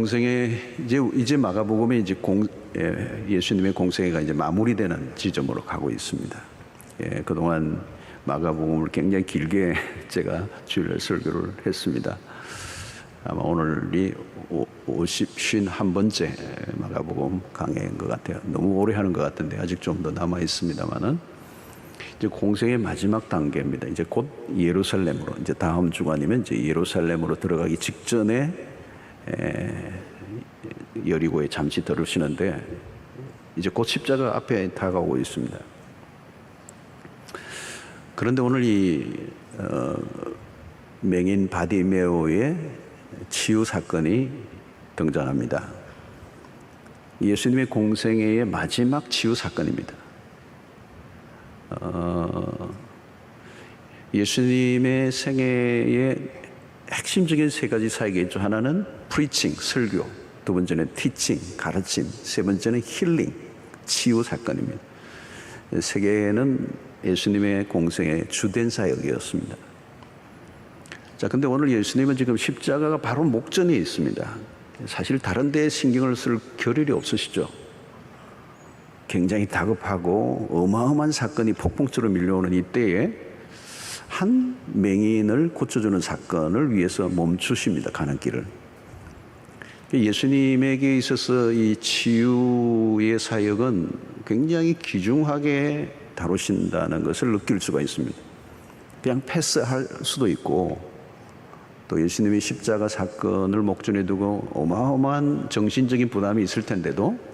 공생애 이제 마가복음에 이제 예수님의 공생애가 이제 마무리되는 지점으로 가고 있습니다. 그동안 마가복음을 굉장히 길게 제가 주일날 설교를 했습니다. 아마 오늘이 51번째 마가복음 강해인 것 같아요. 너무 오래 하는 것 같은데 아직 좀 더 남아 있습니다만은 이제 공생의 마지막 단계입니다. 이제 곧 예루살렘으로, 이제 다음 주간이면 이제 예루살렘으로 들어가기 직전에 여리고에 잠시 들으시는데 이제 곧 십자가 앞에 다가오고 있습니다. 그런데 오늘 이 맹인 바디메오의 치유 사건이 등장합니다. 예수님의 공생애의 마지막 치유 사건입니다. 예수님의 생애의 핵심적인 세 가지 사역이 있죠. 하나는 프리칭, 설교, 두 번째는 티칭, 가르침, 세 번째는 힐링, 치유 사건입니다. 세 개는 예수님의 공생의 주된 사역이었습니다. 자, 근데 오늘 예수님은 지금 십자가가 바로 목전에 있습니다. 사실 다른 데에 신경을 쓸 겨를이 없으시죠. 굉장히 다급하고 어마어마한 사건이 폭풍처럼 밀려오는 이때에 한 맹인을 고쳐주는 사건을 위해서 멈추십니다. 가는 길을. 예수님에게 있어서 이 치유의 사역은 굉장히 귀중하게 다루신다는 것을 느낄 수가 있습니다. 그냥 패스할 수도 있고, 또 예수님이 십자가 사건을 목전에 두고 어마어마한 정신적인 부담이 있을 텐데도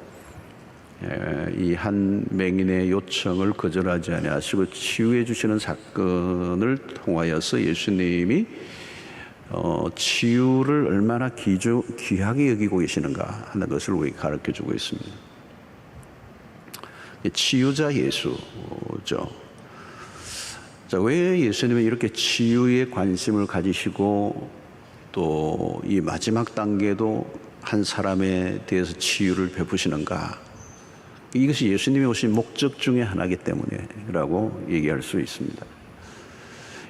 이 한 맹인의 요청을 거절하지 아니하시고 치유해 주시는 사건을 통하여서 예수님이 치유를 얼마나 귀하게 여기고 계시는가 하는 것을 우리에게 가르쳐 주고 있습니다. 치유자 예수죠. 자, 왜 예수님은 이렇게 치유에 관심을 가지시고 또 이 마지막 단계도 한 사람에 대해서 치유를 베푸시는가? 이것이 예수님이 오신 목적 중에 하나이기 때문이라고 얘기할 수 있습니다.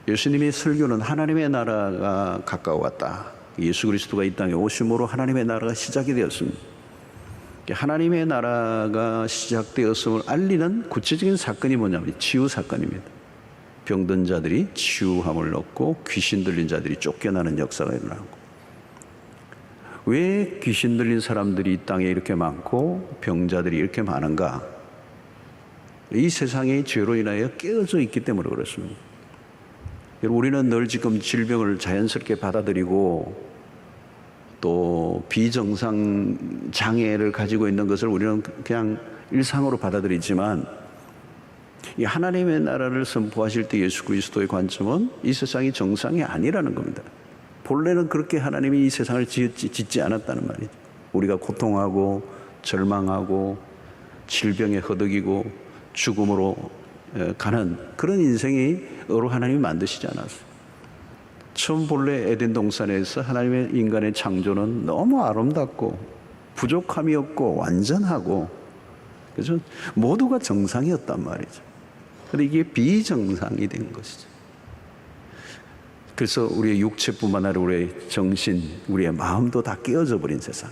예수님의 설교는 하나님의 나라가 가까워왔다. 예수 그리스도가 이 땅에 오심으로 하나님의 나라가 시작이 되었습니다. 하나님의 나라가 시작되었음을 알리는 구체적인 사건이 뭐냐면 치유 사건입니다. 병든 자들이 치유함을 얻고 귀신 들린 자들이 쫓겨나는 역사가 일어나고, 왜 귀신 들린 사람들이 이 땅에 이렇게 많고 병자들이 이렇게 많은가? 이 세상이 죄로 인하여 깨어져 있기 때문에 그렇습니다. 우리는 늘 지금 질병을 자연스럽게 받아들이고 또 비정상 장애를 가지고 있는 것을 우리는 그냥 일상으로 받아들이지만, 이 하나님의 나라를 선포하실 때 예수 그리스도의 관점은 이 세상이 정상이 아니라는 겁니다. 본래는 그렇게 하나님이 이 세상을 짓지 않았다는 말이죠. 우리가 고통하고 절망하고 질병에 허덕이고 죽음으로 가는 그런 인생으로 하나님이 만드시지 않았어요. 처음 본래 에덴 동산에서 하나님의 인간의 창조는 너무 아름답고 부족함이 없고 완전하고, 그래서 모두가 정상이었단 말이죠. 그런데 이게 비정상이 된 것이죠. 그래서 우리의 육체뿐만 아니라 우리의 정신, 우리의 마음도 다 깨어져 버린 세상.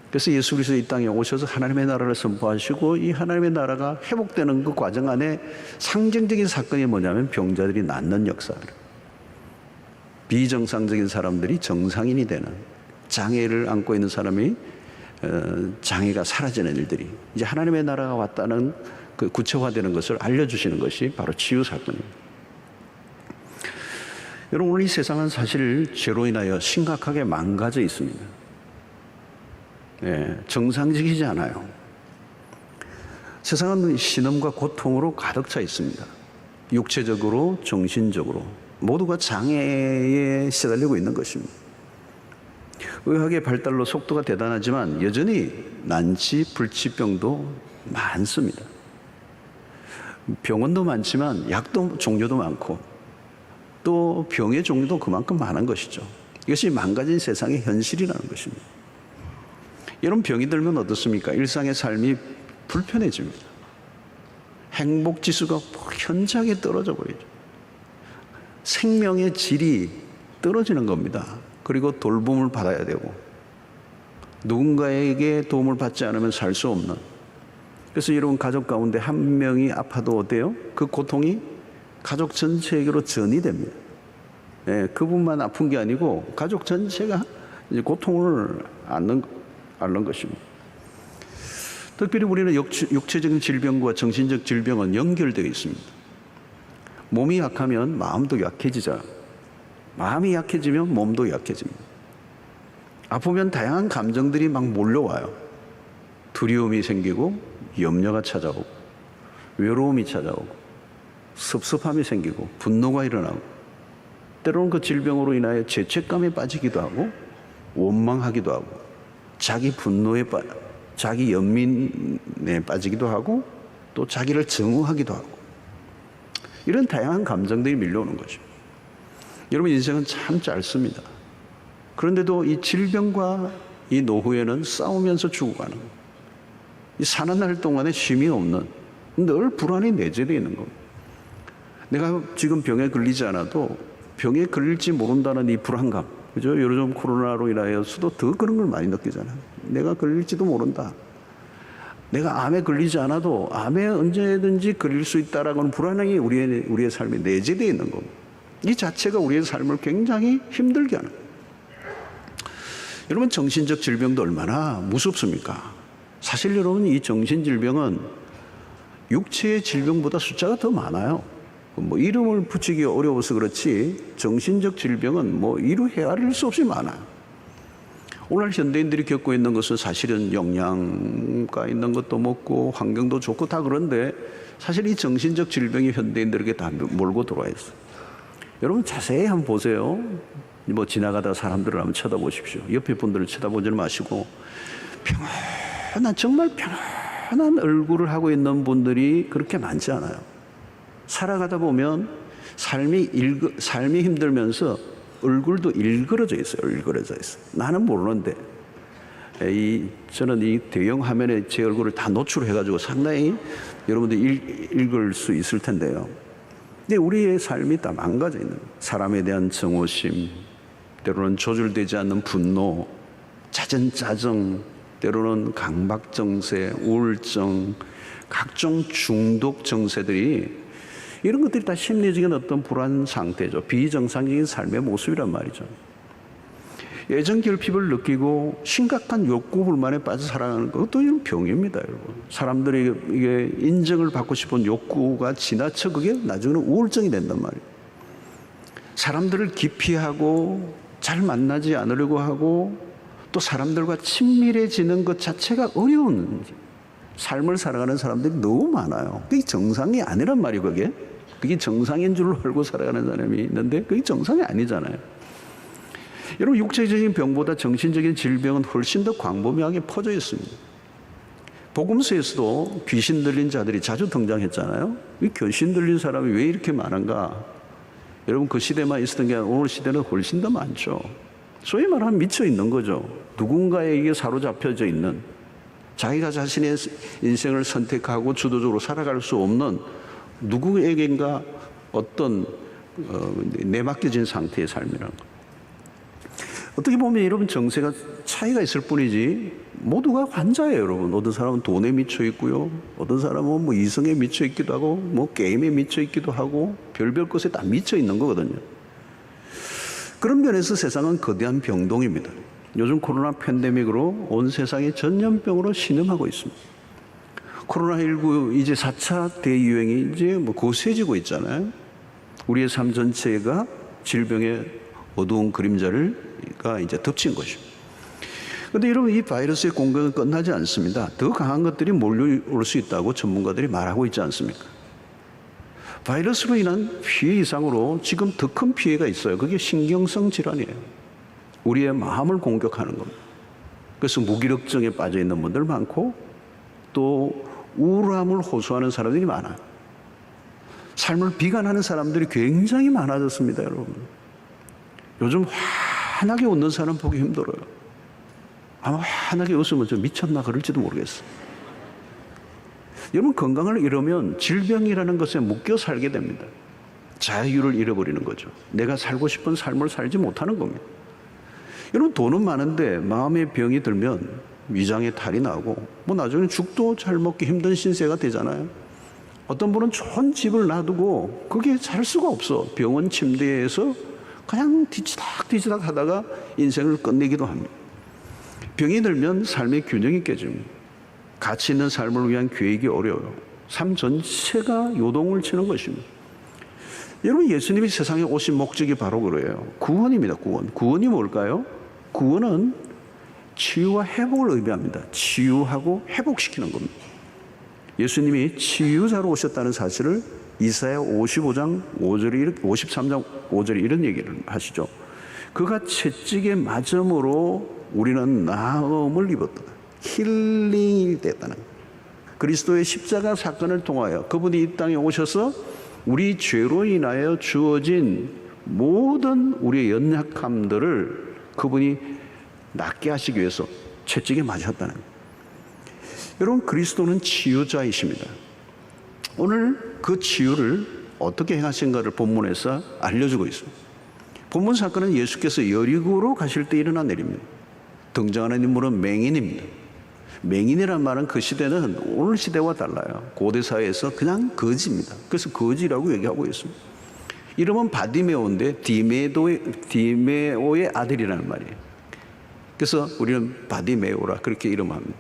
그래서 예수 그리스도 이 땅에 오셔서 하나님의 나라를 선포하시고, 이 하나님의 나라가 회복되는 그 과정 안에 상징적인 사건이 뭐냐면 병자들이 낫는 역사들, 비정상적인 사람들이 정상인이 되는, 장애를 안고 있는 사람이 장애가 사라지는 일들이 이제 하나님의 나라가 왔다는 그 구체화되는 것을 알려주시는 것이 바로 치유 사건입니다. 여러분, 오늘 이 세상은 사실 죄로 인하여 심각하게 망가져 있습니다. 정상적이지 않아요. 세상은 신음과 고통으로 가득 차 있습니다. 육체적으로, 정신적으로 모두가 장애에 시달리고 있는 것입니다. 의학의 발달로 속도가 대단하지만 여전히 난치, 불치병도 많습니다. 병원도 많지만 약도 종류도 많고 또 병의 종류도 그만큼 많은 것이죠. 이것이 망가진 세상의 현실이라는 것입니다. 여러분, 병이 들면 어떻습니까? 일상의 삶이 불편해집니다. 행복지수가 현저하게 떨어져 버리죠. 생명의 질이 떨어지는 겁니다. 그리고 돌봄을 받아야 되고 누군가에게 도움을 받지 않으면 살 수 없는. 그래서 여러분 가족 가운데 한 명이 아파도 어때요? 그 고통이 가족 전체에게로 전이 됩니다. 예, 그분만 아픈 게 아니고 가족 전체가 이제 고통을 앓는 것입니다. 특별히 우리는 육체적인 질병과 정신적 질병은 연결되어 있습니다. 몸이 약하면 마음도 약해지잖아요. 마음이 약해지면 몸도 약해집니다. 아프면 다양한 감정들이 막 몰려와요. 두려움이 생기고 염려가 찾아오고 외로움이 찾아오고 섭섭함이 생기고 분노가 일어나고 때로는 그 질병으로 인하여 죄책감에 빠지기도 하고 원망하기도 하고 자기 분노에 자기 연민에 빠지기도 하고 또 자기를 증오하기도 하고 이런 다양한 감정들이 밀려오는 거죠. 여러분 인생은 참 짧습니다. 그런데도 이 질병과 이 노후에는 싸우면서 죽어가는 거예요. 이 사는 날 동안에 쉼이 없는 늘 불안이 내재되어 있는 겁니다. 내가 지금 병에 걸리지 않아도 병에 걸릴지 모른다는 이 불안감, 그죠? 요즘 코로나로 인하여서도 더 그런 걸 많이 느끼잖아요. 내가 걸릴지도 모른다. 내가 암에 걸리지 않아도 암에 언제든지 걸릴 수 있다라는 불안함이 우리의 삶에 내재되어 있는 겁니다. 이 자체가 우리의 삶을 굉장히 힘들게 하는 거예요. 여러분 정신적 질병도 얼마나 무섭습니까? 사실 여러분 이 정신질병은 육체의 질병보다 숫자가 더 많아요. 뭐 이름을 붙이기 어려워서 그렇지 정신적 질병은 뭐 이루 헤아릴 수 없이 많아요. 오늘 현대인들이 겪고 있는 것은 사실은 영양가 있는 것도 먹고 환경도 좋고 다 그런데 사실 이 정신적 질병이 현대인들에게 다 몰고 들어와 있어요. 여러분 자세히 한번 보세요. 뭐 지나가다 사람들을 한번 쳐다보십시오. 옆에 분들을 쳐다보지 마시고 정말 편안한 얼굴을 하고 있는 분들이 그렇게 많지 않아요. 살아가다 보면 삶이 힘들면서 얼굴도 일그러져 있어요. 일그러져 있어요. 나는 모르는데 저는 이 대형 화면에 제 얼굴을 다 노출해가지고 상당히 여러분들 읽을 수 있을 텐데요. 근데 우리의 삶이 다 망가져 있는 거예요. 사람에 대한 정오심, 때로는 조절되지 않는 분노, 잦은 짜증, 때로는 강박증세, 우울증, 각종 중독 증세들이 이런 것들이 다 심리적인 어떤 불안 상태죠. 비정상적인 삶의 모습이란 말이죠. 애정 결핍을 느끼고 심각한 욕구 불만에 빠져 살아가는 것도 이런 병입니다, 여러분. 사람들이 이게 인정을 받고 싶은 욕구가 지나쳐 그게 나중에는 우울증이 된단 말이에요. 사람들을 기피하고 잘 만나지 않으려고 하고 또 사람들과 친밀해지는 것 자체가 어려운 삶을 살아가는 사람들이 너무 많아요. 그게 정상이 아니란 말이에요, 그게. 그게 정상인 줄로 알고 살아가는 사람이 있는데 그게 정상이 아니잖아요. 여러분 육체적인 병보다 정신적인 질병은 훨씬 더 광범위하게 퍼져 있습니다. 복음서에서도 귀신 들린 자들이 자주 등장했잖아요. 이 귀신 들린 사람이 왜 이렇게 많은가? 여러분 그 시대만 있었던 게 아니라 오늘 시대는 훨씬 더 많죠. 소위 말하면 미쳐 있는 거죠. 누군가에게 사로잡혀져 있는 자기가 자신의 인생을 선택하고 주도적으로 살아갈 수 없는 누구에겐가 어떤 내맡겨진 상태의 삶이라는 것. 어떻게 보면 여러분 정세가 차이가 있을 뿐이지 모두가 환자예요, 여러분. 어떤 사람은 돈에 미쳐 있고요, 어떤 사람은 뭐 이성에 미쳐 있기도 하고, 뭐 게임에 미쳐 있기도 하고, 별별 것에 다 미쳐 있는 거거든요. 그런 면에서 세상은 거대한 병동입니다. 요즘 코로나 팬데믹으로 온 세상이 전염병으로 신음하고 있습니다. 코로나19 이제 4차 대유행이 이제 뭐 거세지고 있잖아요. 우리의 삶 전체가 질병의 어두운 그림자가 이제 덮친 것입니다. 그런데 여러분 이 바이러스의 공격은 끝나지 않습니다. 더 강한 것들이 몰려올 수 있다고 전문가들이 말하고 있지 않습니까? 바이러스로 인한 피해 이상으로 지금 더 큰 피해가 있어요. 그게 신경성 질환이에요. 우리의 마음을 공격하는 겁니다. 그래서 무기력증에 빠져 있는 분들 많고 또 우울함을 호소하는 사람들이 많아요. 삶을 비관하는 사람들이 굉장히 많아졌습니다, 여러분. 요즘 환하게 웃는 사람 보기 힘들어요. 아마 환하게 웃으면 좀 미쳤나 그럴지도 모르겠어요. 여러분 건강을 잃으면 질병이라는 것에 묶여 살게 됩니다. 자유를 잃어버리는 거죠. 내가 살고 싶은 삶을 살지 못하는 겁니다. 여러분, 돈은 많은데 마음의 병이 들면 위장에 탈이 나고 뭐 나중에 죽도 잘 먹기 힘든 신세가 되잖아요. 어떤 분은 좋은 집을 놔두고 거기에 살 수가 없어. 병원 침대에서 그냥 뒤치닥 하다가 인생을 끝내기도 합니다. 병이 들면 삶의 균형이 깨집니다. 가치 있는 삶을 위한 계획이 어려워요. 삶 전체가 요동을 치는 것입니다. 여러분, 예수님이 세상에 오신 목적이 바로 그래요. 구원입니다. 구원이 뭘까요? 구원은 치유와 회복을 의미합니다. 치유하고 회복시키는 겁니다. 예수님이 치유자로 오셨다는 사실을 이사야 55장 5절이 53장 5절이 이런 얘기를 하시죠. 그가 채찍에 맞음으로 우리는 나음을 입었다. 힐링이 됐다는 거예요. 그리스도의 십자가 사건을 통하여 그분이 이 땅에 오셔서 우리 죄로 인하여 주어진 모든 우리의 연약함들을 그분이 낫게 하시기 위해서 채찍에 맞으셨다는 거예요. 여러분, 그리스도는 치유자이십니다. 오늘 그 치유를 어떻게 행하신가를 본문에서 알려주고 있습니다. 본문 사건은 예수께서 여리고로 가실 때 일어난 일입니다. 등장하는 인물은 맹인입니다. 맹인이란 말은 그 시대는 오늘 시대와 달라요. 고대 사회에서 그냥 거지입니다. 그래서 거지라고 얘기하고 있습니다. 이름은 바디메오인데 디메오의 아들이라는 말이에요. 그래서 우리는 바디메오라 그렇게 이름합니다.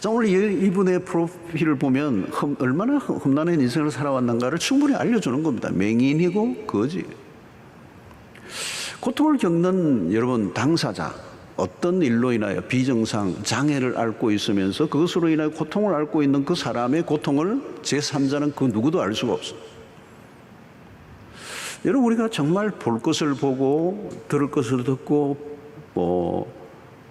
자, 오늘 이분의 프로필을 보면 얼마나 험난한 인생을 살아왔는가를 충분히 알려주는 겁니다. 맹인이고 거지. 고통을 겪는 여러분 당사자, 어떤 일로 인하여 비정상, 장애를 앓고 있으면서 그것으로 인하여 고통을 앓고 있는 그 사람의 고통을 제3자는 그 누구도 알 수가 없어요. 여러분, 우리가 정말 볼 것을 보고 들을 것을 듣고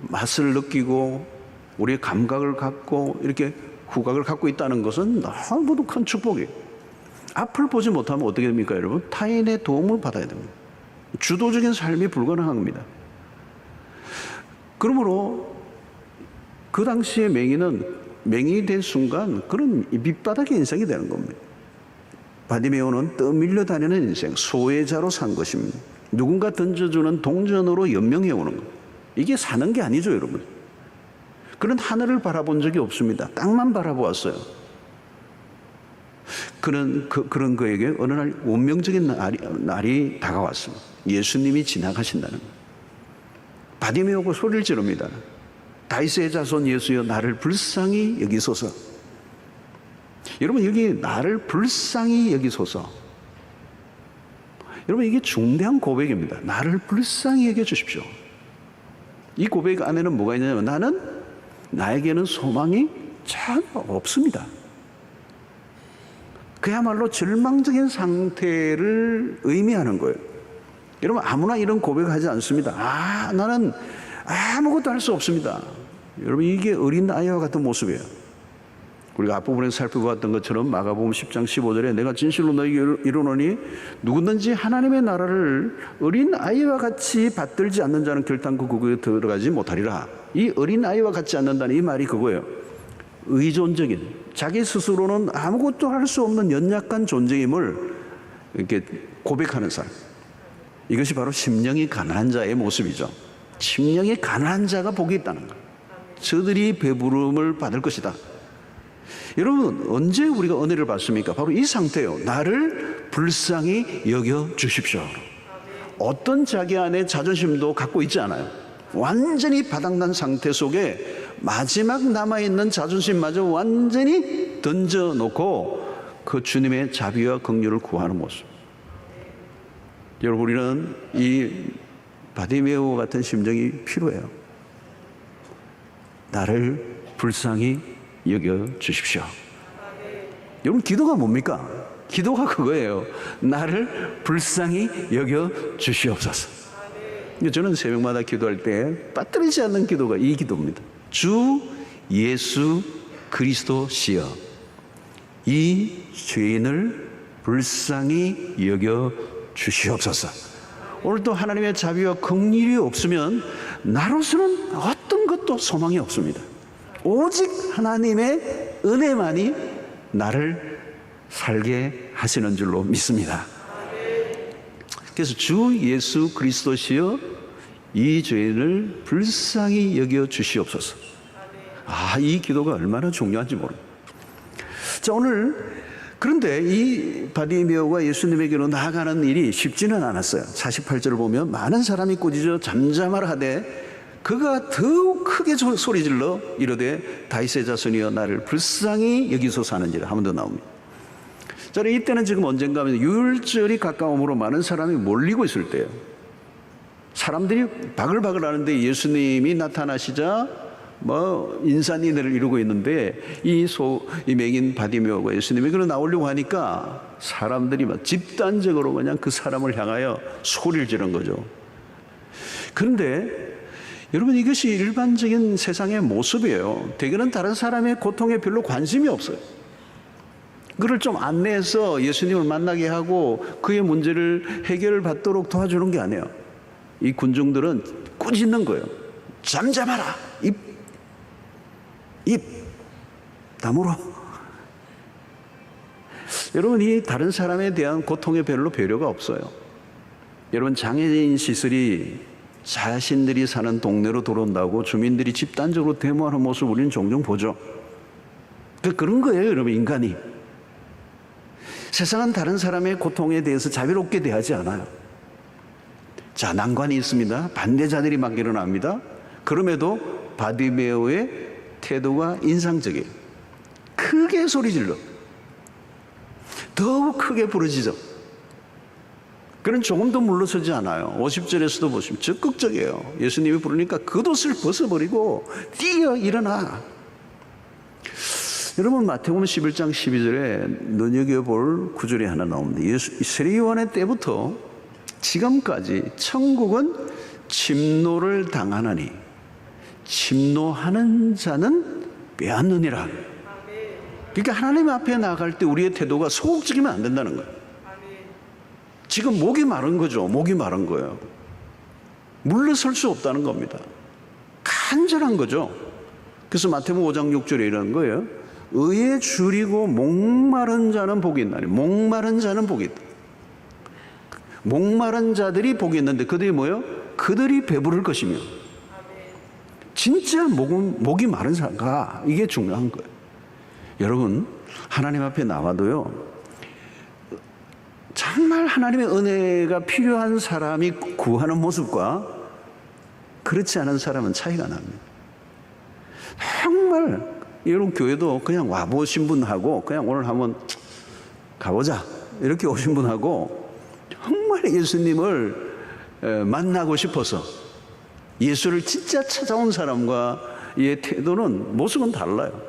맛을 느끼고 우리의 감각을 갖고 이렇게 후각을 갖고 있다는 것은 너무도 큰 축복이에요. 앞을 보지 못하면 어떻게 됩니까, 여러분? 타인의 도움을 받아야 됩니다. 주도적인 삶이 불가능한 겁니다. 그러므로 그 당시에 맹인이 된 순간 그런 밑바닥의 인생이 되는 겁니다. 바디메오는 떠밀려 다니는 인생, 소외자로 산 것입니다. 누군가 던져주는 동전으로 연명해 오는 것. 이게 사는 게 아니죠, 여러분. 그런 하늘을 바라본 적이 없습니다. 땅만 바라보았어요. 그런 그에게 어느 날 운명적인 날이 다가왔습니다. 예수님이 지나가신다는 거예요. 바디메오가 소리를 지릅니다. 다윗의 자손 예수여, 나를 불쌍히 여기소서. 여러분, 여기 나를 불쌍히 여기소서. 여러분, 이게 중대한 고백입니다. 나를 불쌍히 여겨주십시오. 이 고백 안에는 뭐가 있냐면 나에게는 소망이 전혀 없습니다. 그야말로 절망적인 상태를 의미하는 거예요. 여러분, 아무나 이런 고백을 하지 않습니다. 나는 아무것도 할 수 없습니다. 여러분, 이게 어린 아이와 같은 모습이에요. 우리가 앞부분에 살펴보았던 것처럼 마가복음 10장 15절에 내가 진실로 너희에게 이르노니 누구든지 하나님의 나라를 어린 아이와 같이 받들지 않는 자는 결단코 그거에 들어가지 못하리라. 이 어린 아이와 같지 않는다는 이 말이 그거예요. 의존적인, 자기 스스로는 아무것도 할 수 없는 연약한 존재임을 이렇게 고백하는 사람. 이것이 바로 심령이 가난한 자의 모습이죠. 심령이 가난한 자가 복이 있다는 거예요. 저들이 배부름을 받을 것이다. 여러분, 언제 우리가 은혜를 받습니까? 바로 이 상태예요. 나를 불쌍히 여겨 주십시오. 어떤 자기 안에 자존심도 갖고 있지 않아요. 완전히 바닥난 상태 속에 마지막 남아있는 자존심마저 완전히 던져놓고 그 주님의 자비와 긍휼을 구하는 모습. 여러분, 우리는 이 바디메오 같은 심정이 필요해요. 나를 불쌍히 여겨 주십시오. 여러분, 기도가 뭡니까? 기도가 그거예요. 나를 불쌍히 여겨 주시옵소서. 저는 새벽마다 기도할 때 빠뜨리지 않는 기도가 이 기도입니다. 주 예수 그리스도시여, 이 죄인을 불쌍히 여겨 주시옵소서. 오늘도 하나님의 자비와 긍휼이 없으면 나로서는 어떤 것도 소망이 없습니다. 오직 하나님의 은혜만이 나를 살게 하시는 줄로 믿습니다. 그래서 주 예수 그리스도시여, 이 죄인을 불쌍히 여겨 주시옵소서. 이 기도가 얼마나 중요한지 모릅니다. 자, 오늘 그런데 이 바디메오가 예수님에게로 나아가는 일이 쉽지는 않았어요. 48절을 보면 많은 사람이 꾸짖어 잠잠하라 하되 그가 더욱 크게 소리질러 이르되 다윗의 자손이여 나를 불쌍히 여기소서 하는지라 한 번 더 나옵니다. 자, 이때는 지금 언젠가 하면 유월절이 가까움으로 많은 사람이 몰리고 있을 때예요. 사람들이 바글바글 하는데 예수님이 나타나시자 인산인해를 이루고 있는데 이 맹인 바디메오가 예수님에게로 나오려고 하니까 사람들이 막 집단적으로 그냥 그 사람을 향하여 소리를 지른 거죠. 그런데 여러분, 이것이 일반적인 세상의 모습이에요. 대개는 다른 사람의 고통에 별로 관심이 없어요. 그를 좀 안내해서 예수님을 만나게 하고 그의 문제를 해결을 받도록 도와주는 게 아니에요. 이 군중들은 꾸짖는 거예요. 잠잠하라. 입 다물어. 여러분, 이 다른 사람에 대한 고통에 별로 배려가 없어요. 여러분, 장애인 시설이 자신들이 사는 동네로 들어온다고 주민들이 집단적으로 데모하는 모습 우리는 종종 보죠. 그런 거예요, 여러분. 인간이 세상은 다른 사람의 고통에 대해서 자비롭게 대하지 않아요. 자, 난관이 있습니다. 반대자들이 막 일어납니다. 그럼에도 바디메오의 태도가 인상적이에요. 크게 소리질러 더욱 크게 부르짖어. 그는 조금도 물러서지 않아요. 50절에서도 보시면 적극적이에요. 예수님이 부르니까 겉옷을 벗어버리고 뛰어 일어나. 여러분, 마태복음 11장 12절에 눈여겨볼 구절이 하나 나옵니다. 세례요한의 때부터 지금까지 천국은 침노를 당하나니 침노하는 자는 빼앗느니라. 그러니까 하나님 앞에 나아갈 때 우리의 태도가 소극적이면 안 된다는 거예요. 지금 목이 마른 거죠. 목이 마른 거예요. 물러설 수 없다는 겁니다. 간절한 거죠. 그래서 마태복음 5장 6절에 이런 거예요. 의에 줄이고 목마른 자는 복이 있나니. 목마른 자는 복이 있다. 목마른 자들이 복이 있는데 그들이 뭐예요? 그들이 배부를 것이며. 진짜 목이 마른 자가 이게 중요한 거예요. 여러분, 하나님 앞에 나와도요, 정말 하나님의 은혜가 필요한 사람이 구하는 모습과 그렇지 않은 사람은 차이가 납니다. 정말 여러분, 교회도 그냥 와보신 분하고 그냥 오늘 한번 가보자 이렇게 오신 분하고 정말 예수님을 만나고 싶어서 예수를 진짜 찾아온 사람과의 태도는, 모습은 달라요.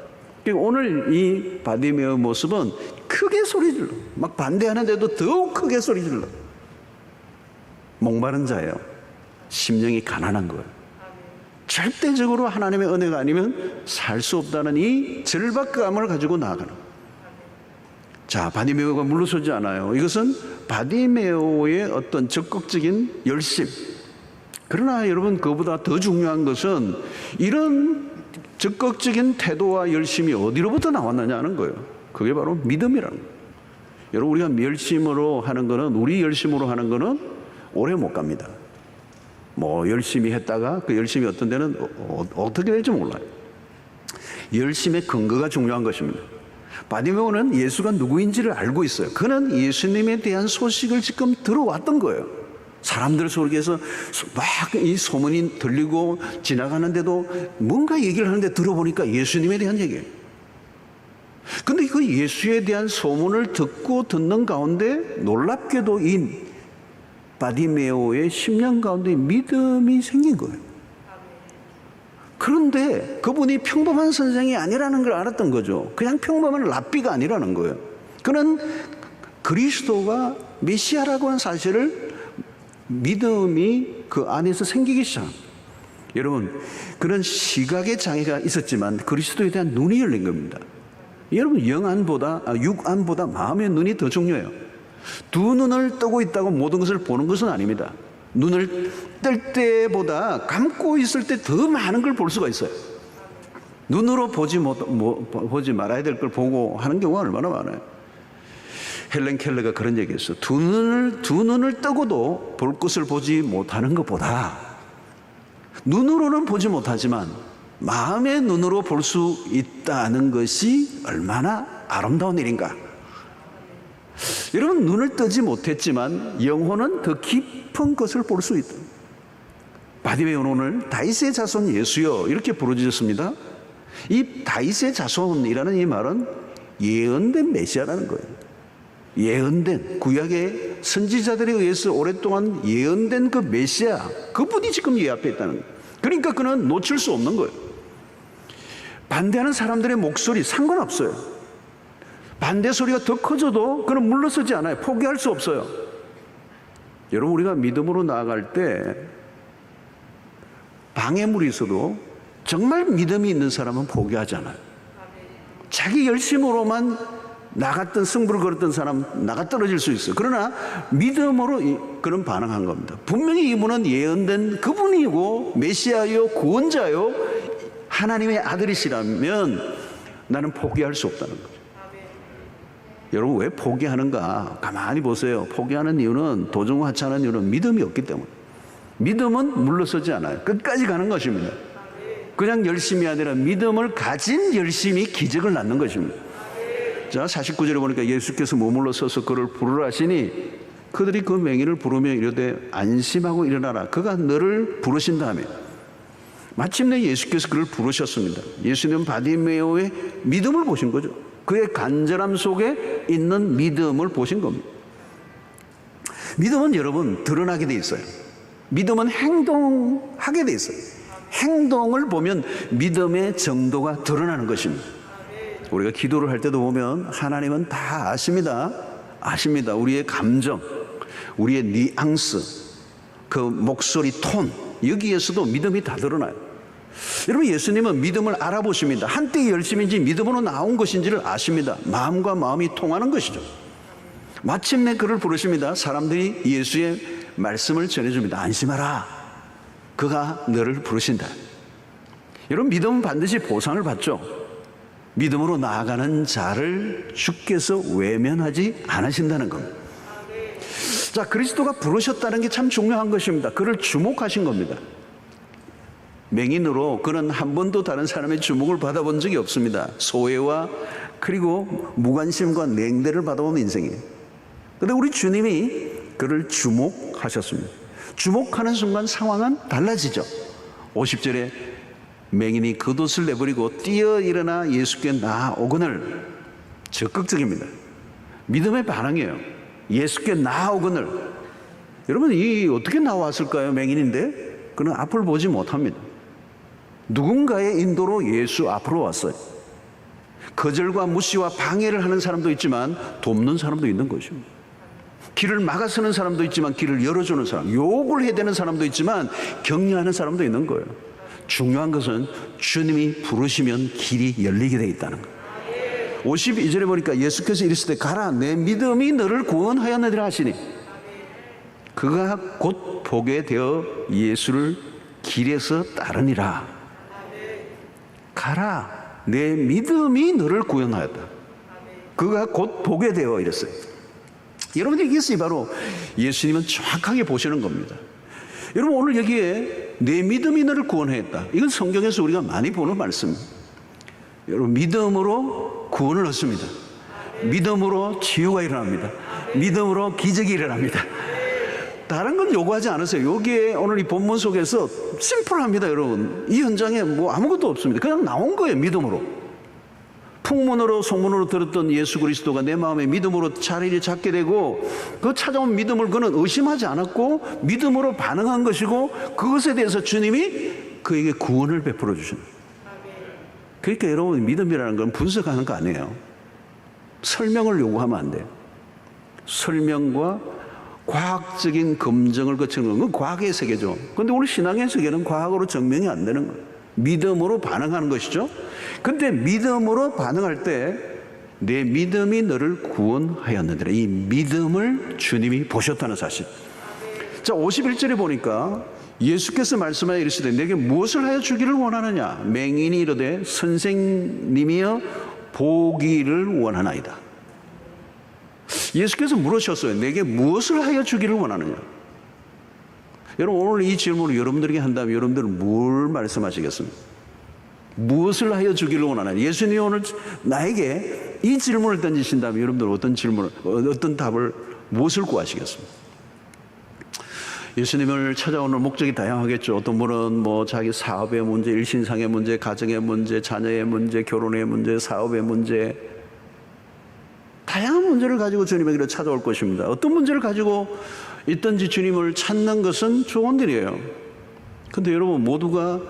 오늘 이 바디메오 모습은 크게 소리질러, 막 반대하는데도 더욱 크게 소리질러. 목마른 자예요. 심령이 가난한 거예요. 절대적으로 하나님의 은혜가 아니면 살 수 없다는 이 절박감을 가지고 나아가는. 자, 바디메오가 물러서지 않아요. 이것은 바디메오의 어떤 적극적인 열심. 그러나 여러분, 그보다 더 중요한 것은 이런 적극적인 태도와 열심이 어디로부터 나왔느냐는 거예요. 그게 바로 믿음이라는 거예요. 여러분, 우리가 열심으로 하는 거는, 우리 열심으로 하는 거는 오래 못 갑니다. 열심히 했다가 그 열심이 어떤 데는 어떻게 될지 몰라요. 열심의 근거가 중요한 것입니다. 바디메오는 예수가 누구인지를 알고 있어요. 그는 예수님에 대한 소식을 지금 들어왔던 거예요. 사람들 속에서 막 이 소문이 들리고 지나가는데도 뭔가 얘기를 하는데 들어보니까 예수님에 대한 얘기예요. 근데 그 예수에 대한 소문을 듣는 가운데 놀랍게도 이 바디메오의 심령 가운데 믿음이 생긴 거예요. 그런데 그분이 평범한 선생이 아니라는 걸 알았던 거죠. 그냥 평범한 랍비가 아니라는 거예요. 그는 그리스도가 메시아라고 하는 사실을 믿음이 그 안에서 생기기 시작합니다. 여러분, 그런 시각의 장애가 있었지만 그리스도에 대한 눈이 열린 겁니다. 여러분, 육안보다 마음의 눈이 더 중요해요. 두 눈을 뜨고 있다고 모든 것을 보는 것은 아닙니다. 눈을 뜰 때보다 감고 있을 때 더 많은 걸 볼 수가 있어요. 눈으로 보지 말아야 될 걸 보고 하는 경우가 얼마나 많아요. 헬렌 켈러가 그런 얘기했어요. 두 눈을 뜨고도 볼 것을 보지 못하는 것보다 눈으로는 보지 못하지만 마음의 눈으로 볼 수 있다는 것이 얼마나 아름다운 일인가. 여러분, 눈을 뜨지 못했지만 영혼은 더 깊은 것을 볼 수 있다. 바디메오는 오늘 다윗의 자손 예수여 이렇게 부르짖었습니다. 이 다윗의 자손이라는 이 말은 예언된 메시아라는 거예요. 예언된, 구약의 선지자들에 의해서 오랫동안 예언된 그 메시아, 그분이 지금 이 앞에 있다는 거예요. 그러니까 그는 놓칠 수 없는 거예요. 반대하는 사람들의 목소리 상관없어요. 반대 소리가 더 커져도 그는 물러서지 않아요. 포기할 수 없어요. 여러분, 우리가 믿음으로 나아갈 때 방해물이 있어도 정말 믿음이 있는 사람은 포기하지 않아요. 자기 열심으로만 나갔던 승부를 걸었던 사람 나가 떨어질 수 있어요. 그러나 믿음으로 그런 반응한 겁니다. 분명히 이분은 예언된 그분이고 메시아요 구원자요 하나님의 아들이시라면 나는 포기할 수 없다는 거죠. 여러분, 왜 포기하는가? 가만히 보세요. 포기하는 이유는, 도중하차하는 이유는 믿음이 없기 때문에. 믿음은 물러서지 않아요. 끝까지 가는 것입니다. 그냥 열심이 아니라 믿음을 가진 열심이 기적을 낳는 것입니다. 자, 49절에 보니까 예수께서 머물러 서서 그를 부르라 하시니 그들이 그 맹인을 부르며 이르되 안심하고 일어나라. 그가 너를 부르신다며. 마침내 예수께서 그를 부르셨습니다. 예수님은 바디메오의 믿음을 보신 거죠. 그의 간절함 속에 있는 믿음을 보신 겁니다. 믿음은 여러분 드러나게 돼 있어요. 믿음은 행동하게 돼 있어요. 행동을 보면 믿음의 정도가 드러나는 것입니다. 우리가 기도를 할 때도 보면 하나님은 다 아십니다. 아십니다. 우리의 감정, 우리의 뉘앙스, 그 목소리 톤, 여기에서도 믿음이 다 드러나요. 여러분, 예수님은 믿음을 알아보십니다. 한때의 열심인지 믿음으로 나온 것인지를 아십니다. 마음과 마음이 통하는 것이죠. 마침내 그를 부르십니다. 사람들이 예수의 말씀을 전해줍니다. 안심하라. 그가 너를 부르신다. 여러분, 믿음은 반드시 보상을 받죠. 믿음으로 나아가는 자를 주께서 외면하지 않으신다는 겁니다. 자, 그리스도가 부르셨다는 게 참 중요한 것입니다. 그를 주목하신 겁니다. 맹인으로 그는 한 번도 다른 사람의 주목을 받아본 적이 없습니다. 소외와 그리고 무관심과 냉대를 받아온 인생이에요. 그런데 우리 주님이 그를 주목하셨습니다. 주목하는 순간 상황은 달라지죠. 50절에 맹인이 겉옷을 내버리고 뛰어 일어나 예수께 나아오거늘. 적극적입니다. 믿음의 반응이에요. 예수께 나아오거늘. 여러분, 이 어떻게 나왔을까요? 맹인인데 그는 앞을 보지 못합니다. 누군가의 인도로 예수 앞으로 왔어요. 거절과 무시와 방해를 하는 사람도 있지만 돕는 사람도 있는 것입니다. 길을 막아서는 사람도 있지만 길을 열어주는 사람, 욕을 해대는 사람도 있지만 격려하는 사람도 있는 거예요. 중요한 것은 주님이 부르시면 길이 열리게 되어 있다는 거예요. 52절에 보니까 예수께서 이르시되 가라, 내 믿음이 너를 구원하였느니라 하시니 그가 곧 보게 되어 예수를 길에서 따르니라. 가라, 내 믿음이 너를 구원하였다. 그가 곧 보게 되어 이랬어요. 여러분, 이것이 바로 예수님은 정확하게 보시는 겁니다. 여러분, 오늘 여기에 내 믿음이 너를 구원하였다. 이건 성경에서 우리가 많이 보는 말씀입니다. 여러분, 믿음으로 구원을 얻습니다. 믿음으로 치유가 일어납니다. 믿음으로 기적이 일어납니다. 다른 건 요구하지 않으세요. 여기에 오늘 이 본문 속에서 심플합니다. 여러분, 이 현장에 뭐 아무것도 없습니다. 그냥 나온 거예요. 믿음으로. 풍문으로 소문으로 들었던 예수 그리스도가 내 마음에 믿음으로 자리를 잡게 되고 그 찾아온 믿음을 그는 의심하지 않았고 믿음으로 반응한 것이고 그것에 대해서 주님이 그에게 구원을 베풀어 주신 거예요. 그러니까 여러분, 믿음이라는 건 분석하는 거 아니에요. 설명을 요구하면 안 돼요. 설명과 과학적인 검증을 거치는 건 과학의 세계죠. 그런데 우리 신앙의 세계는 과학으로 증명이 안 되는 거예요. 믿음으로 반응하는 것이죠. 그런데 믿음으로 반응할 때 내 믿음이 너를 구원하였느니라. 이 믿음을 주님이 보셨다는 사실. 자, 51절에 보니까 예수께서 말씀하여 이르시되 내게 무엇을 하여 주기를 원하느냐. 맹인이 이르되 선생님이여 보기를 원하나이다. 예수께서 물으셨어요. 내게 무엇을 하여 주기를 원하느냐. 여러분, 오늘 이 질문을 여러분들에게 한다면 여러분들은 뭘 말씀하시겠습니까? 무엇을 하여 주기를 원하나? 예수님이 오늘 나에게 이 질문을 던지신다면 여러분들 어떤 답을, 무엇을 구하시겠습니까? 예수님을 찾아오는 목적이 다양하겠죠. 어떤 분은 뭐 자기 사업의 문제, 일신상의 문제, 가정의 문제, 자녀의 문제, 결혼의 문제, 사업의 문제, 다양한 문제를 가지고 주님에게로 찾아올 것입니다. 어떤 문제를 가지고 있든지 주님을 찾는 것은 좋은 일이에요. 그런데 여러분, 모두가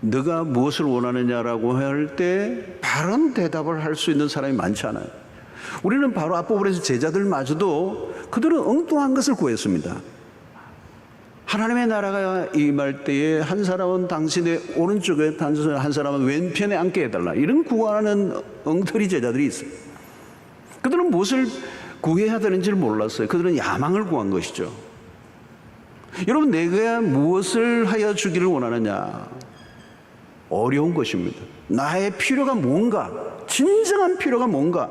너가 무엇을 원하느냐라고 할 때 바른 대답을 할 수 있는 사람이 많지 않아요. 우리는 바로 앞부분에서 제자들마저도 그들은 엉뚱한 것을 구했습니다. 하나님의 나라가 임할 때에 한 사람은 당신의 오른쪽에, 한 사람은 왼편에 앉게 해달라, 이런 구하는 엉터리 제자들이 있어요. 그들은 무엇을 구해야 되는지를 몰랐어요. 그들은 야망을 구한 것이죠. 여러분, 내가 무엇을 하여 주기를 원하느냐? 어려운 것입니다. 나의 필요가 뭔가, 진정한 필요가 뭔가,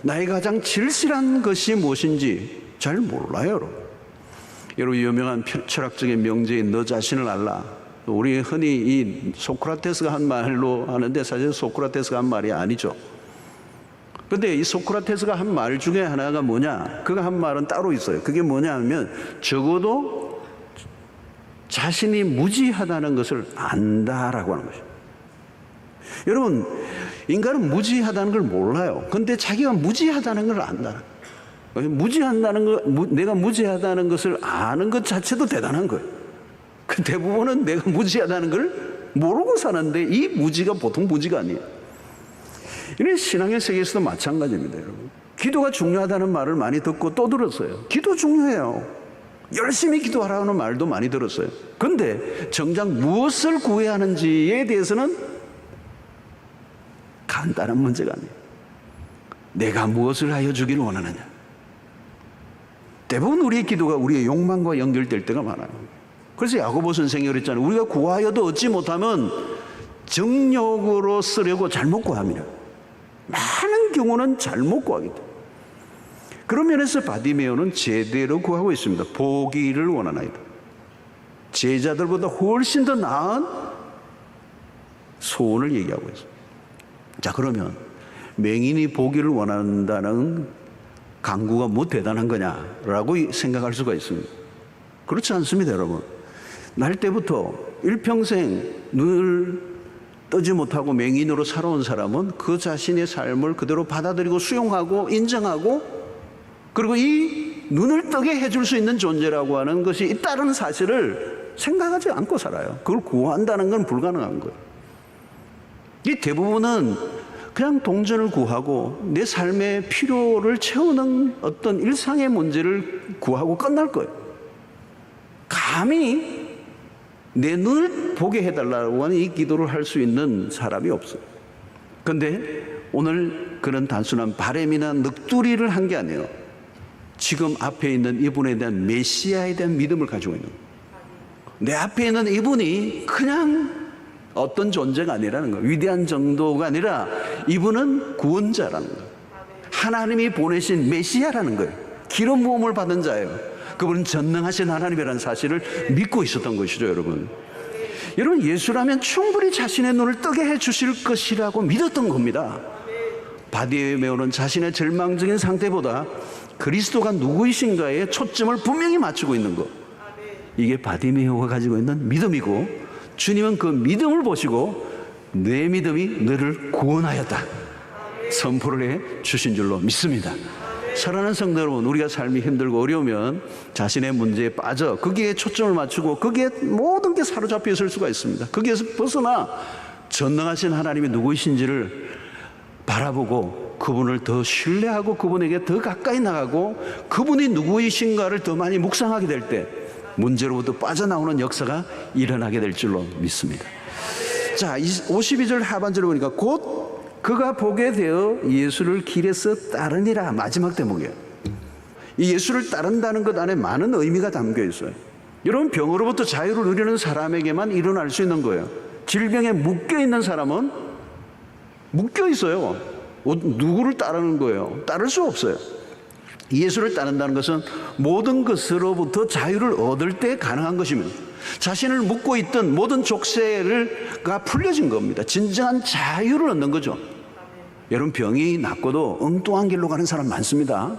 나의 가장 절실한 것이 무엇인지 잘 몰라요, 여러분. 여러분, 유명한 철학적인 명제인 너 자신을 알라. 우리 흔히 이 소크라테스가 한 말로 하는데 사실 소크라테스가 한 말이 아니죠. 그런데 이 소크라테스가 한 말 중에 하나가 뭐냐? 그가 한 말은 따로 있어요. 그게 뭐냐 하면 적어도 자신이 무지하다는 것을 안다라고 하는 것이죠. 여러분, 인간은 무지하다는 걸 몰라요. 그런데 자기가 무지하다는 걸 안다. 무지한다는 거, 내가 무지하다는 것을 아는 것 자체도 대단한 거예요. 그 대부분은 내가 무지하다는 걸 모르고 사는데 이 무지가 보통 무지가 아니에요. 이런 신앙의 세계에서도 마찬가지입니다, 여러분. 기도가 중요하다는 말을 많이 듣고 또 들었어요. 기도 중요해요. 열심히 기도하라는 말도 많이 들었어요. 그런데 정작 무엇을 구해야 하는지에 대해서는 간단한 문제가 아니에요. 내가 무엇을 하여 주기를 원하느냐. 대부분 우리의 기도가 우리의 욕망과 연결될 때가 많아요. 그래서 야고보 선생이 그랬잖아요. 우리가 구하여도 얻지 못하면 정욕으로 쓰려고 잘못 구합니다. 많은 경우는 잘못 구하기 때문에. 그런 면에서 바디메오는 제대로 구하고 있습니다. 보기를 원하나이다. 제자들보다 훨씬 더 나은 소원을 얘기하고 있습니다. 자, 그러면 맹인이 보기를 원한다는 강구가 뭐 대단한 거냐라고 생각할 수가 있습니다. 그렇지 않습니다, 여러분. 날 때부터 일평생 눈을 뜨지 못하고 맹인으로 살아온 사람은 그 자신의 삶을 그대로 받아들이고 수용하고 인정하고, 그리고 이 눈을 뜨게 해줄 수 있는 존재라고 하는 것이 있다는 사실을 생각하지 않고 살아요. 그걸 구한다는 건 불가능한 거예요. 이 대부분은 그냥 동전을 구하고 내 삶의 필요를 채우는 어떤 일상의 문제를 구하고 끝날 거예요. 감히 내 눈을 보게 해달라고 하는 이 기도를 할 수 있는 사람이 없어요. 그런데 오늘 그런 단순한 바램이나 넋두리를 한 게 아니에요. 지금 앞에 있는 이분에 대한 메시아에 대한 믿음을 가지고 있는 거예요. 내 앞에 있는 이분이 그냥 어떤 존재가 아니라는 거예요. 위대한 정도가 아니라 이분은 구원자라는 거예요. 하나님이 보내신 메시아라는 거예요. 기름 부음을 받은 자예요. 그분은 전능하신 하나님이라는 사실을 믿고 있었던 것이죠, 여러분. 여러분, 예수라면 충분히 자신의 눈을 뜨게 해주실 것이라고 믿었던 겁니다. 바디메오는 자신의 절망적인 상태보다 그리스도가 누구이신가에 초점을 분명히 맞추고 있는 것. 이게 바디메오가 가지고 있는 믿음이고, 주님은 그 믿음을 보시고 내 믿음이 너를 구원하였다 선포를 해 주신 줄로 믿습니다. 사랑하는 성도 여러분, 우리가 삶이 힘들고 어려우면 자신의 문제에 빠져 거기에 초점을 맞추고 거기에 모든 게 사로잡혀 있을 수가 있습니다. 거기에서 벗어나 전능하신 하나님이 누구이신지를 바라보고 그분을 더 신뢰하고 그분에게 더 가까이 나가고 그분이 누구이신가를 더 많이 묵상하게 될 때 문제로부터 빠져나오는 역사가 일어나게 될 줄로 믿습니다. 자, 52절 하반절을 보니까 곧 그가 보게 되어 예수를 길에서 따르니라. 마지막 대목이에요. 이 예수를 따른다는 것 안에 많은 의미가 담겨 있어요. 여러분, 병으로부터 자유를 누리는 사람에게만 일어날 수 있는 거예요. 질병에 묶여 있는 사람은 묶여 있어요. 누구를 따르는 거예요? 따를 수 없어요. 예수를 따른다는 것은 모든 것으로부터 자유를 얻을 때 가능한 것입니다. 자신을 묶고 있던 모든 족쇄가 풀려진 겁니다. 진정한 자유를 얻는 거죠. 여러분, 병이 낫고도 엉뚱한 길로 가는 사람 많습니다.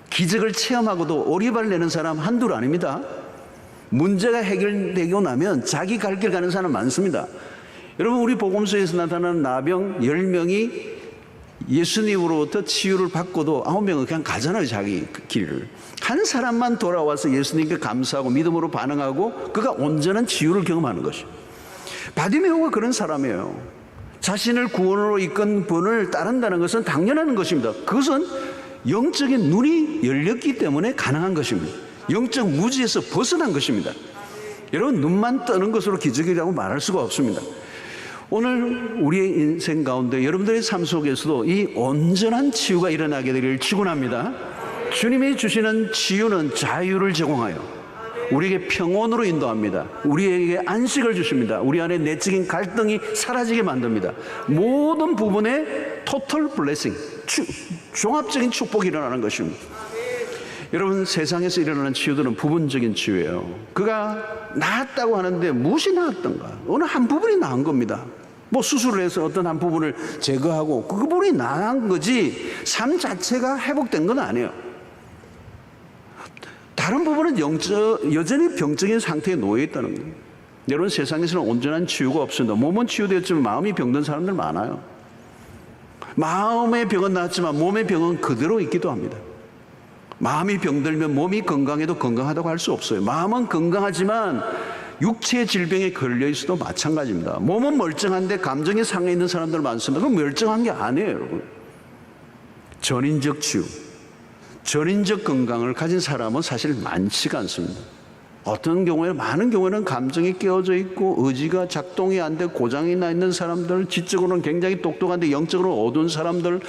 기적을 체험하고도 오리발 내는 사람 한둘 아닙니다. 문제가 해결되고 나면 자기 갈 길 가는 사람 많습니다. 여러분, 우리 복음서에서 나타나는 나병 10명이 예수님으로부터 치유를 받고도 9명은 그냥 가잖아요, 자기 길을. 한 사람만 돌아와서 예수님께 감사하고 믿음으로 반응하고 그가 온전한 치유를 경험하는 것이에요. 바디메오가 그런 사람이에요. 자신을 구원으로 이끈 분을 따른다는 것은 당연한 것입니다. 그것은 영적인 눈이 열렸기 때문에 가능한 것입니다. 영적 무지에서 벗어난 것입니다. 여러분, 눈만 뜨는 것으로 기적이라고 말할 수가 없습니다. 오늘 우리의 인생 가운데 여러분들의 삶 속에서도 이 온전한 치유가 일어나게 되기를 축원합니다. 주님이 주시는 치유는 자유를 제공하여 우리에게 평온으로 인도합니다. 우리에게 안식을 주십니다. 우리 안에 내적인 갈등이 사라지게 만듭니다. 모든 부분에 토탈 블레싱, 종합적인 축복이 일어나는 것입니다. 여러분, 세상에서 일어나는 치유들은 부분적인 치유예요. 그가 나았다고 하는데 무엇이 나았던가? 어느 한 부분이 나은 겁니다. 뭐 수술을 해서 어떤 한 부분을 제거하고 그 부분이 나은 거지 삶 자체가 회복된 건 아니에요. 다른 부분은 여전히 병적인 상태에 놓여 있다는 거예요. 여러분, 세상에서는 온전한 치유가 없습니다. 몸은 치유되었지만 마음이 병든 사람들 많아요. 마음의 병은 나았지만 몸의 병은 그대로 있기도 합니다. 마음이 병들면 몸이 건강해도 건강하다고 할 수 없어요. 마음은 건강하지만 육체의 질병에 걸려 있어도 마찬가지입니다. 몸은 멀쩡한데 감정이 상해 있는 사람들 많습니다. 그건 멀쩡한 게 아니에요, 여러분. 전인적 치유, 전인적 건강을 가진 사람은 사실 많지가 않습니다. 어떤 경우에, 많은 경우에는 감정이 깨어져 있고 의지가 작동이 안 되고 고장이 나 있는 사람들, 지적으로는 굉장히 똑똑한데 영적으로 어두운 사람들,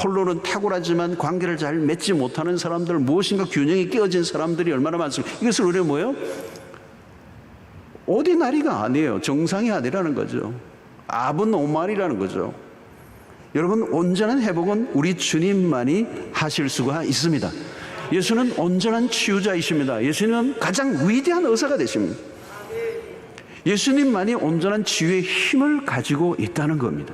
홀로는 탁월하지만 관계를 잘 맺지 못하는 사람들, 무엇인가 균형이 깨어진 사람들이 얼마나 많습니까? 이것을 우리가 뭐예요? 오디나리가 아니에요. 정상이 아니라는 거죠. 아브노말이라는 거죠. 여러분, 온전한 회복은 우리 주님만이 하실 수가 있습니다. 예수는 온전한 치유자이십니다. 예수님은 가장 위대한 의사가 되십니다. 예수님만이 온전한 치유의 힘을 가지고 있다는 겁니다.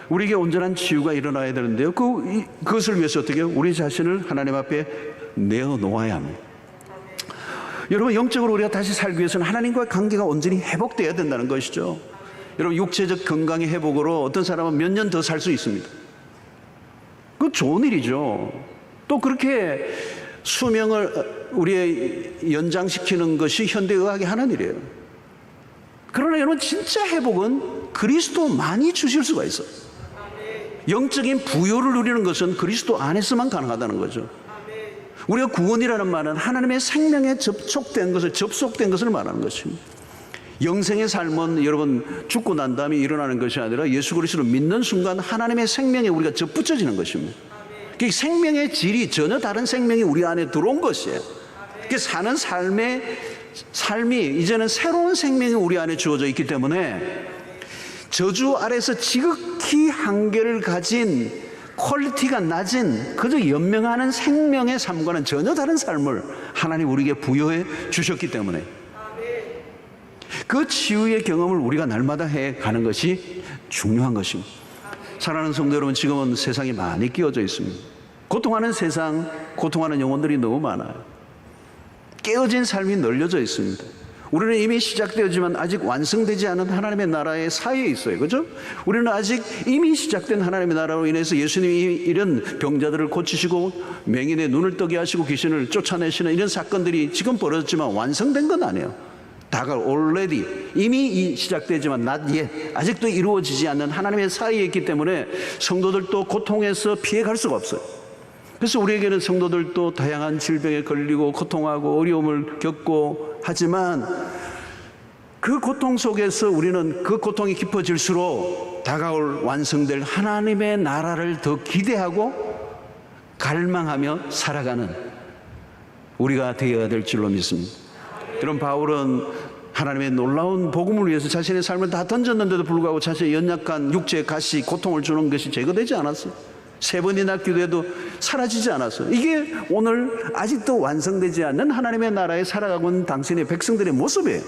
우리에게 온전한 치유가 일어나야 되는데요. 그것을 위해서 어떻게 해요? 우리 자신을 하나님 앞에 내어놓아야 합니다. 여러분, 영적으로 우리가 다시 살기 위해서는 하나님과의 관계가 온전히 회복되어야 된다는 것이죠. 여러분, 육체적 건강의 회복으로 어떤 사람은 몇 년 더 살 수 있습니다. 그건 좋은 일이죠. 또 그렇게 수명을 우리의 연장시키는 것이 현대의학이 하는 일이에요. 그러나 여러분, 진짜 회복은 그리스도만이 주실 수가 있어요. 영적인 부요를 누리는 것은 그리스도 안에서만 가능하다는 거죠. 우리가 구원이라는 말은 하나님의 생명에 접속된 것을 말하는 것입니다. 영생의 삶은 여러분 죽고 난 다음에 일어나는 것이 아니라 예수 그리스도를 믿는 순간 하나님의 생명에 우리가 접붙여지는 것입니다. 그 생명의 질이 전혀 다른 생명이 우리 안에 들어온 것이에요. 그 사는 삶이 이제는 새로운 생명이 우리 안에 주어져 있기 때문에 저주 아래서 지극히 한계를 가진 퀄리티가 낮은 그저 연명하는 생명의 삶과는 전혀 다른 삶을 하나님 우리에게 부여해 주셨기 때문에 그 치유의 경험을 우리가 날마다 해가는 것이 중요한 것입니다. 사랑하는 성도 여러분, 지금은 세상이 많이 끼어져 있습니다. 고통하는 세상, 고통하는 영혼들이 너무 많아요. 깨어진 삶이 널려져 있습니다. 우리는 이미 시작되었지만 아직 완성되지 않은 하나님의 나라의 사이에 있어요. 그죠? 우리는 아직 이미 시작된 하나님의 나라로 인해서 예수님이 이런 병자들을 고치시고 맹인의 눈을 뜨게 하시고 귀신을 쫓아내시는 이런 사건들이 지금 벌어졌지만 완성된 건 아니에요. 다가 already 이미 시작되지만 not yet 아직도 이루어지지 않는 하나님의 사이에 있기 때문에 성도들도 고통에서 피해갈 수가 없어요. 그래서 우리에게는 성도들도 다양한 질병에 걸리고 고통하고 어려움을 겪고 하지만 그 고통 속에서 우리는 그 고통이 깊어질수록 다가올 완성될 하나님의 나라를 더 기대하고 갈망하며 살아가는 우리가 되어야 될 줄로 믿습니다. 여러분, 바울은 하나님의 놀라운 복음을 위해서 자신의 삶을 다 던졌는데도 불구하고 자신의 연약한 육체의 가시, 고통을 주는 것이 제거되지 않았어요. 3번이나 기도해도 사라지지 않았어요. 이게 오늘 아직도 완성되지 않는 하나님의 나라에 살아가고 있는 당신의 백성들의 모습이에요.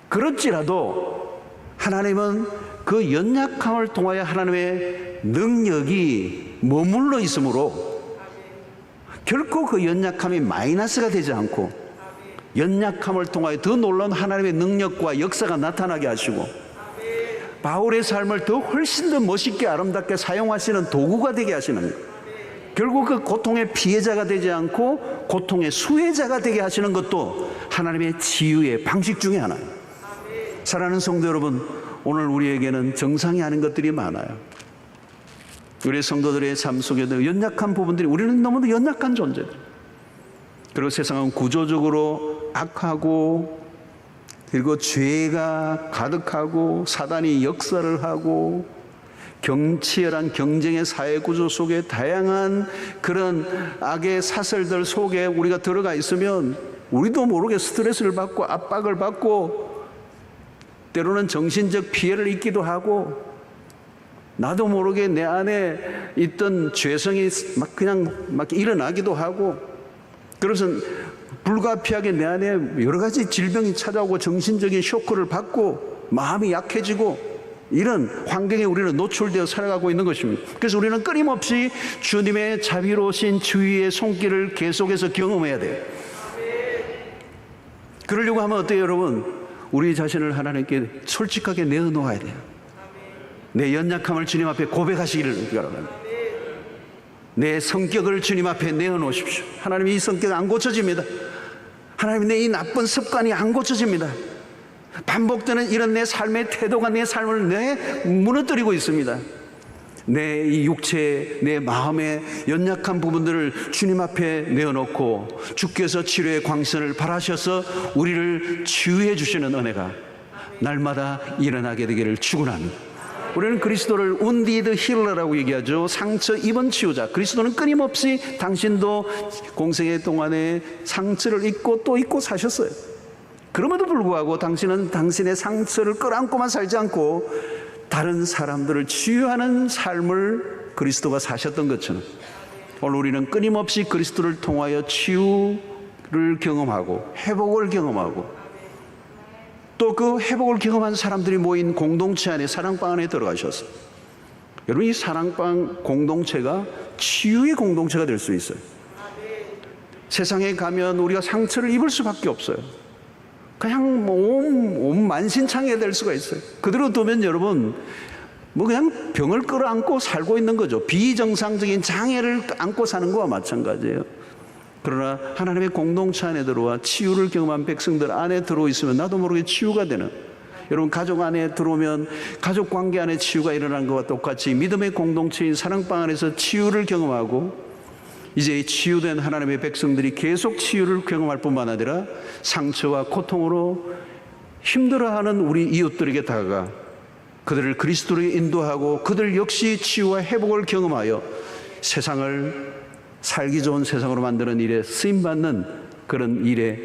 그렇지라도 하나님은 그 연약함을 통하여 하나님의 능력이 머물러 있으므로 결코 그 연약함이 마이너스가 되지 않고 연약함을 통하여 더 놀라운 하나님의 능력과 역사가 나타나게 하시고 바울의 삶을 더 훨씬 더 멋있게 아름답게 사용하시는 도구가 되게 하시는 거예요. 결국 그 고통의 피해자가 되지 않고 고통의 수혜자가 되게 하시는 것도 하나님의 치유의 방식 중에 하나예요. 사랑하는 성도 여러분, 오늘 우리에게는 정상이 아닌 것들이 많아요. 우리 성도들의 삶 속에도 연약한 부분들이, 우리는 너무도 연약한 존재들. 그리고 세상은 구조적으로 악하고 그리고 죄가 가득하고 사단이 역사를 하고 치열한 경쟁의 사회 구조 속에 다양한 그런 악의 사슬들 속에 우리가 들어가 있으면 우리도 모르게 스트레스를 받고 압박을 받고 때로는 정신적 피해를 입기도 하고 나도 모르게 내 안에 있던 죄성이 막 일어나기도 하고 그래서 불가피하게 내 안에 여러 가지 질병이 찾아오고 정신적인 쇼크를 받고 마음이 약해지고 이런 환경에 우리는 노출되어 살아가고 있는 것입니다. 그래서 우리는 끊임없이 주님의 자비로우신 주위의 손길을 계속해서 경험해야 돼요. 그러려고 하면 어때요, 여러분? 우리 자신을 하나님께 솔직하게 내어놓아야 돼요. 내 연약함을 주님 앞에 고백하시기를 바랍니다. 내 성격을 주님 앞에 내어놓으십시오. 하나님, 이 성격 안 고쳐집니다. 하나님, 내 이 나쁜 습관이 안 고쳐집니다. 반복되는 이런 내 삶의 태도가 내 삶을 무너뜨리고 있습니다. 내 이 육체, 내 마음의 연약한 부분들을 주님 앞에 내어놓고 주께서 치료의 광선을 발하셔서 우리를 치유해 주시는 은혜가 날마다 일어나게 되기를 축원합니다. 우리는 그리스도를 wounded healer라고 얘기하죠. 상처 입은 치유자. 그리스도는 끊임없이 당신도 공생의 동안에 상처를 입고 또 입고 사셨어요. 그럼에도 불구하고 당신은 당신의 상처를 끌어안고만 살지 않고 다른 사람들을 치유하는 삶을 그리스도가 사셨던 것처럼 오늘 우리는 끊임없이 그리스도를 통하여 치유를 경험하고 회복을 경험하고 또 그 회복을 경험한 사람들이 모인 공동체 안에, 사랑방 안에 들어가셨어요. 여러분, 이 사랑방 공동체가 치유의 공동체가 될 수 있어요. 세상에 가면 우리가 상처를 입을 수밖에 없어요. 그냥 온 만신창이가 될 수가 있어요. 그대로 두면 여러분, 그냥 병을 끌어안고 살고 있는 거죠. 비정상적인 장애를 안고 사는 거와 마찬가지예요. 그러나 하나님의 공동체 안에 들어와 치유를 경험한 백성들 안에 들어있으면 나도 모르게 치유가 되는, 여러분 가족 안에 들어오면 가족 관계 안에 치유가 일어나는 것과 똑같이 믿음의 공동체인 사랑방 안에서 치유를 경험하고 이제 치유된 하나님의 백성들이 계속 치유를 경험할 뿐만 아니라 상처와 고통으로 힘들어하는 우리 이웃들에게 다가가 그들을 그리스도로 인도하고 그들 역시 치유와 회복을 경험하여 세상을 살기 좋은 세상으로 만드는 일에 쓰임받는, 그런 일에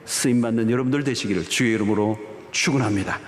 쓰임받는 여러분들 되시기를 주의 이름으로 축원합니다.